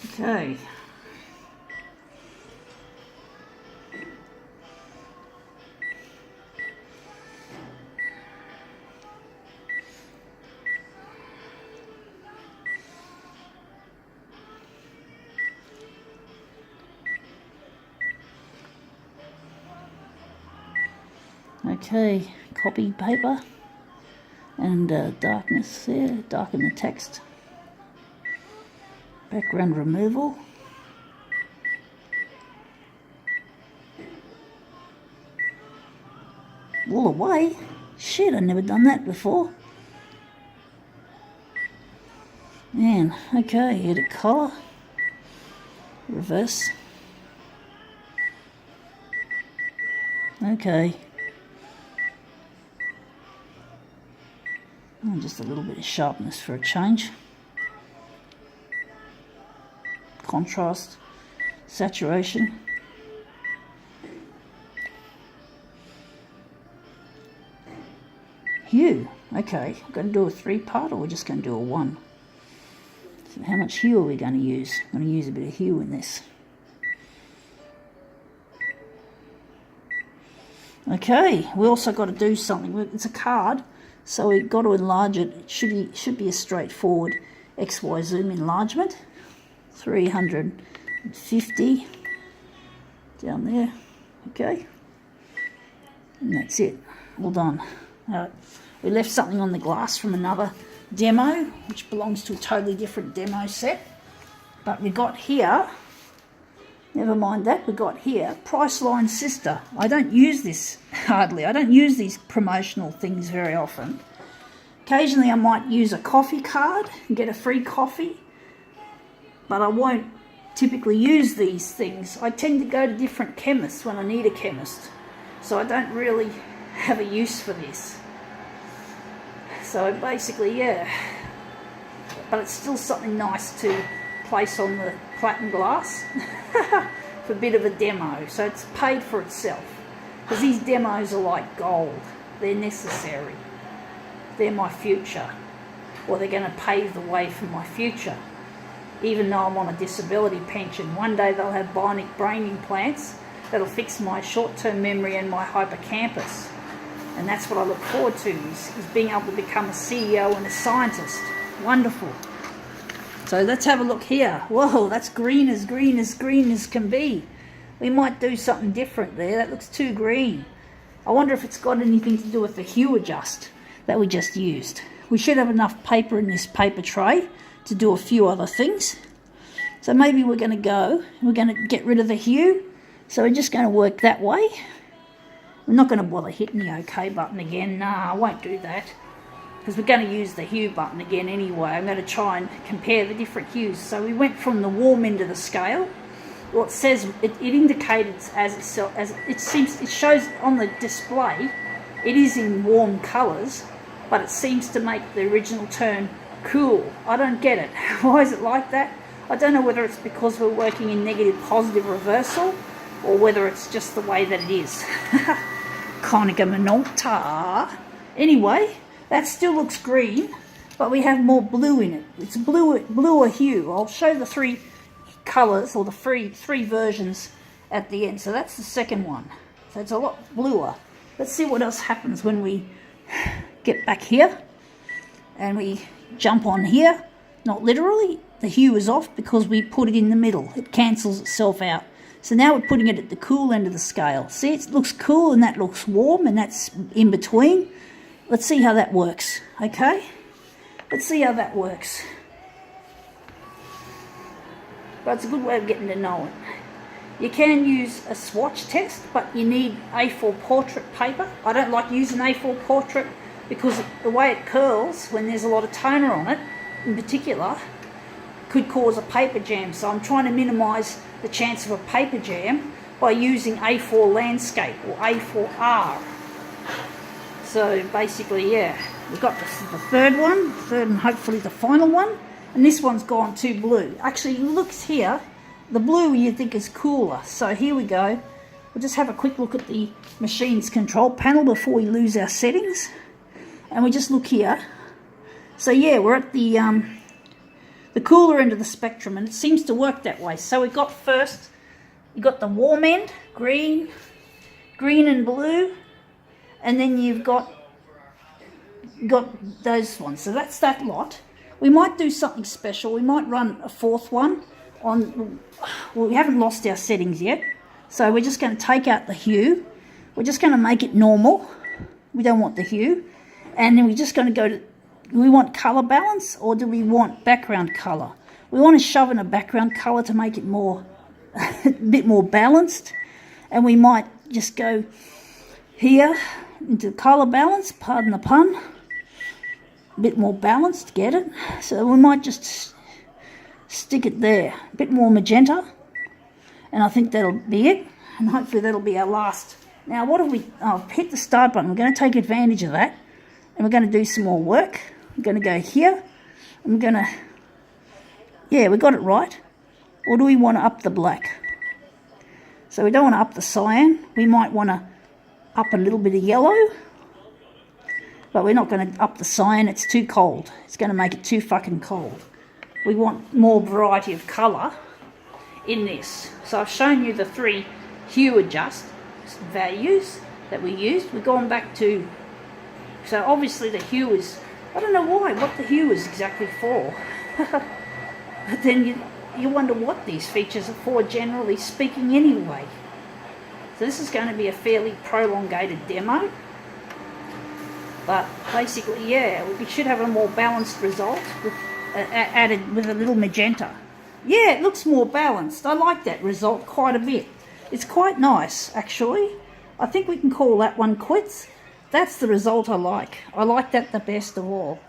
Okay. Okay, copy paper and darkness there, darken the text. Background removal. Wool away? Shit, I've never done that before. Man, okay, edit colour. Reverse. Okay. And just a little bit of sharpness for a change. Contrast. Saturation. Hue. Okay, I'm going to do a 3-part, or we're just going to do a 1. So how much hue are we going to use? I'm going to use a bit of hue in this. Okay, we also got to do something. It's a card, so we've got to enlarge it. It should be a straightforward XY zoom enlargement. 350 down there. Okay, and that's it. All done. We left something on the glass from another demo, which belongs to a totally different demo set. But we got here, never mind that, we got here, Priceline Sister. I don't use this hardly. I don't use these promotional things very often. Occasionally I might use a coffee card and get a free coffee, but I won't typically use these things. I tend to go to different chemists when I need a chemist, so I don't really have a use for this. So basically, yeah, but it's still something nice to place on the platen glass for a bit of a demo. So it's paid for itself, because these demos are like gold. They're necessary. They're my future, or they're going to pave the way for my future. Even though I'm on a disability pension, one day they'll have bionic brain implants that'll fix my short-term memory and my hippocampus. And that's what I look forward to, is being able to become a CEO and a scientist. Wonderful. So let's have a look here. Whoa, that's green as can be. We might do something different there. That looks too green. I wonder if it's got anything to do with the hue adjust that we just used. We should have enough paper in this paper tray to do a few other things. So maybe we're going to get rid of the hue. So we're just going to work that way. I'm not going to bother hitting the OK button again. Nah, I won't do that, because we're going to use the hue button again anyway. I'm going to try and compare the different hues. So we went from the warm end of the scale. Well, it says it indicates as it shows on the display. It is in warm colours, but it seems to make the original turn cool. I don't get it. Why is it like that? I don't know whether it's because we're working in negative positive reversal, or whether it's just the way that it is. Konica Minolta. Anyway, that still looks green, but we have more blue in it. It's bluer hue. I'll show the 3 colours, or the three versions at the end. So that's the second one. So it's a lot bluer. Let's see what else happens when we get back here and we jump on here. Not literally, the hue is off because we put it in the middle. It cancels itself out. So now we're putting it at the cool end of the scale. See, it looks cool and that looks warm, and that's in between. Let's see how that works, okay? Let's see how that works. But it's a good way of getting to know it. You can use a swatch test, but you need A4 portrait paper. I don't like using A4 portrait because the way it curls when there's a lot of toner on it, in particular, could cause a paper jam. So I'm trying to minimise the chance of a paper jam by using A4 landscape, or A4R. So basically, yeah, we've got the third and hopefully the final one. And this one's gone too blue. Actually, looks here, the blue you think is cooler. So here we go. We'll just have a quick look at the machine's control panel before we lose our settings. And we just look here. So yeah, we're at the the cooler end of the spectrum, and it seems to work that way. So we got first, you got the warm end, green and blue, and then you've got those ones. So that's that lot. We might do something special. We might run a fourth one on, well, we haven't lost our settings yet. So we're just going to take out the hue. We're just going to make it normal. We don't want the hue. And then we're just going to go to, do we want colour balance or do we want background colour? We want to shove in a background colour to make it more, a bit more balanced. And we might just go here into colour balance, pardon the pun. A bit more balanced, get it? So we might just stick it there. A bit more magenta. And I think that'll be it. And hopefully that'll be our last. Now what have we, I've hit the start button. We're going to take advantage of that. And we're going to do some more work. I'm going to go here. I'm going to, yeah, we got it right. Or do we want to up the black? So we don't want to up the cyan. We might want to up a little bit of yellow. But we're not going to up the cyan. It's too cold. It's going to make it too fucking cold. We want more variety of colour in this. So I've shown you the 3 hue adjust values that we used. We've gone back to, so obviously the hue is, I don't know why, what the hue is exactly for. But then you wonder what these features are for, generally speaking, anyway. So this is going to be a fairly prolongated demo. But basically, yeah, we should have a more balanced result with, added with a little magenta. Yeah, it looks more balanced. I like that result quite a bit. It's quite nice, actually. I think we can call that one quits. That's the result I like. I like that the best of all.